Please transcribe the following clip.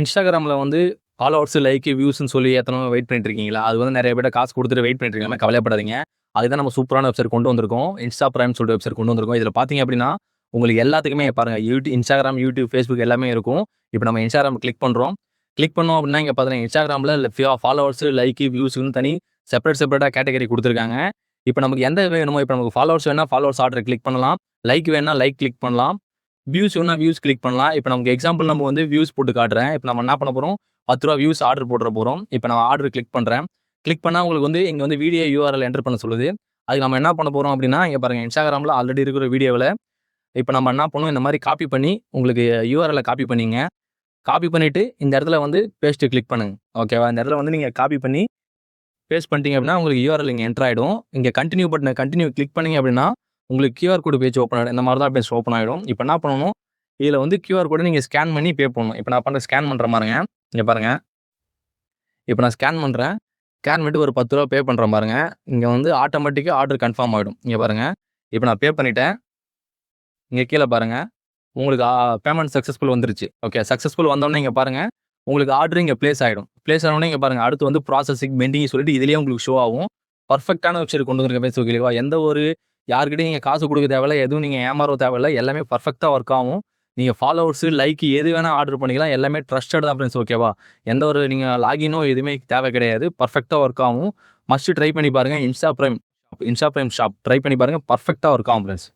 இன்ஸ்டாகிராமில் வந்து followers, like, வியூஸ்ன்னு சொல்லி ஏற்றணும் வெயிட் பண்ணிட்டு இருக்கீங்களா? அது வந்து நிறைய பேர் காசு கொடுத்துட்டு வெயிட் பண்ணிட்டு இருக்காங்க. கவலைப்படாதீங்க. அதுதான் நம்ம சூப்பரான வெப்சைட் கொண்டு வந்திருக்கோம். இன்ஸ்டா பிரைம் சொல்லிட்டு வெப்சைட் கொண்டு வந்திருக்கோம். இதில் பார்த்தீங்க அப்படின்னா உங்களுக்கு எல்லாத்துக்குமே பாருங்க இன்ஸ்டாகிராம், யூடியூப், ஃபேஸ்புக் எல்லாமே இருக்கும். இப்போ நம்ம இன்ஸ்டாகிராம் கிளிக் பண்ணுறோம். கிளிக் பண்ணோம் அப்படின்னா இங்கே பார்த்தீங்கன்னா இன்ஸ்டாகிராமில் ஃபாலோவர்ஸ், லைக், வியூஸ்னு தனி செப்பரேட்டாக கேட்டகரி கொடுத்துருக்காங்க. இப்போ நமக்கு எந்த வேணுமோ, இப்போ நமக்கு ஃபாலோவர்ஸ் வேணா ஃபாலோவர்ஸ் ஆர்டர் கிளிக் பண்ணலாம். லைக் வேணா லைக் கிளிக் பண்ணலாம். வியூஸ் வேணா வியூஸ் கிளிக் பண்ணலாம். இப்போ நமக்கு எக்ஸாம்பிள் நம்ம வந்து வியூஸ் போட்டு காட்டுறேன். இப்போ நம்ம என்ன பண்ண போகிறோம், ₹10 வியூஸ் ஆர்டர் போட்டுற போகிறோம். இப்போ நான் ஆர்டர் கிளிக் பண்ணுறேன். கிளிக் பண்ணால் உங்களுக்கு வந்து இங்கே வந்து வீடியோ யூஆர்எல் என்டர் பண்ண சொல்லுது. அதுக்கு நம்ம என்ன பண்ண போகிறோம் அப்படின்னா, இங்கே பாருங்கள் இன்ஸ்டாகிராமில் ஆல்ரெடி இருக்கிற வீடியோவில் இப்போ நம்ம என்ன பண்ணணும், இந்த மாதிரி காப்பி பண்ணி உங்களுக்கு யூஆர்எல்லை காப்பி பண்ணிங்க. காப்பி பண்ணிவிட்டு இந்த இடத்துல வந்து பேஸ்ட்டு கிளிக் பண்ணுங்க. ஓகேவா? இந்த இடத்துல வந்து நீங்கள் காப்பி பண்ணி பேஸ்ட் பண்ணிட்டீங்க அப்படின்னா உங்களுக்கு யூஆர்எல் இங்கே என்டர் ஆகிடும். இங்கே கண்டினியூ பட்டனை கண்டினியூ கிளிக் பண்ணிங்க அப்படின்னா உங்களுக்கு QR கோடு பேஜ் ஓப்பன் ஆகிடும். இந்த மாதிரி தான் பேஜ் ஓப்பன் ஆகிடும். இப்போ என்ன பண்ணணும், இதில் வந்து QR கோடை நீங்கள் ஸ்கேன் பண்ணி பே பண்ணணும். இப்போ நான் ஸ்கேன் பண்ணுற பாருங்க. இங்கே பாருங்கள். இப்போ நான் ஸ்கேன் பண்ணுறேன். ஸ்கேன் பண்ணிட்டு ஒரு ₹10 பே பண்ணுறேன் பாருங்க. இங்கே வந்து ஆட்டோமேட்டிக்காக ஆர்டர் கன்ஃபார்ம் ஆகிடும். இங்கே பாருங்கள். இப்போ நான் பே பண்ணிட்டேன். இங்கே கீழே பாருங்கள். உங்களுக்கு பேமெண்ட் சக்ஸஸ்ஃபுல் வந்துருச்சு. ஓகே, சக்ஸஸ்ஃபுல் வந்தோடனே இங்கே பாருங்கள். உங்களுக்கு ஆர்டர் இங்கே பிளேஸ் ஆகிடும். பிளேஸ் ஆனோடனே இங்கே பாருங்கள். அடுத்து வந்து ப்ராசஸிங், பெண்டிங் சொல்லிட்டு இதிலேயே உங்களுக்கு ஷோ ஆகும். பர்ஃபெக்டான வெப்சைட் கொண்டு வந்துருக்க பேஸ். ஓகேவா? எந்த ஒரு யார்கிட்டையும் நீங்கள் காசு கொடுக்க தேவையில்ல, எதுவும் நீங்கள் ஏமாற தேவையில்ல. எல்லாமே பர்ஃபெக்டாக ஒர்க் ஆகும். நீங்கள் ஃபாலோவர்ஸு, லைக் எது வேணால் ஆர்டர் பண்ணிக்கலாம். எல்லாமே ட்ரஸ்டட் தான் ஃப்ரெண்ட்ஸ். ஓகேவா? எந்த ஒரு நீங்கள் லாகினோ எதுவுமே தேவை கிடையாது. பர்ஃபெக்டாக ஒர்க் ஆகும். மஸ்ட்டு ட்ரை பண்ணி பாருங்கள். இன்ஸ்டா பிரைம் ஷாப் ட்ரை பண்ணி பாருங்கள். பர்ஃபெக்டாக ஒர்க் ஆகும் ஃப்ரெண்ட்ஸ்.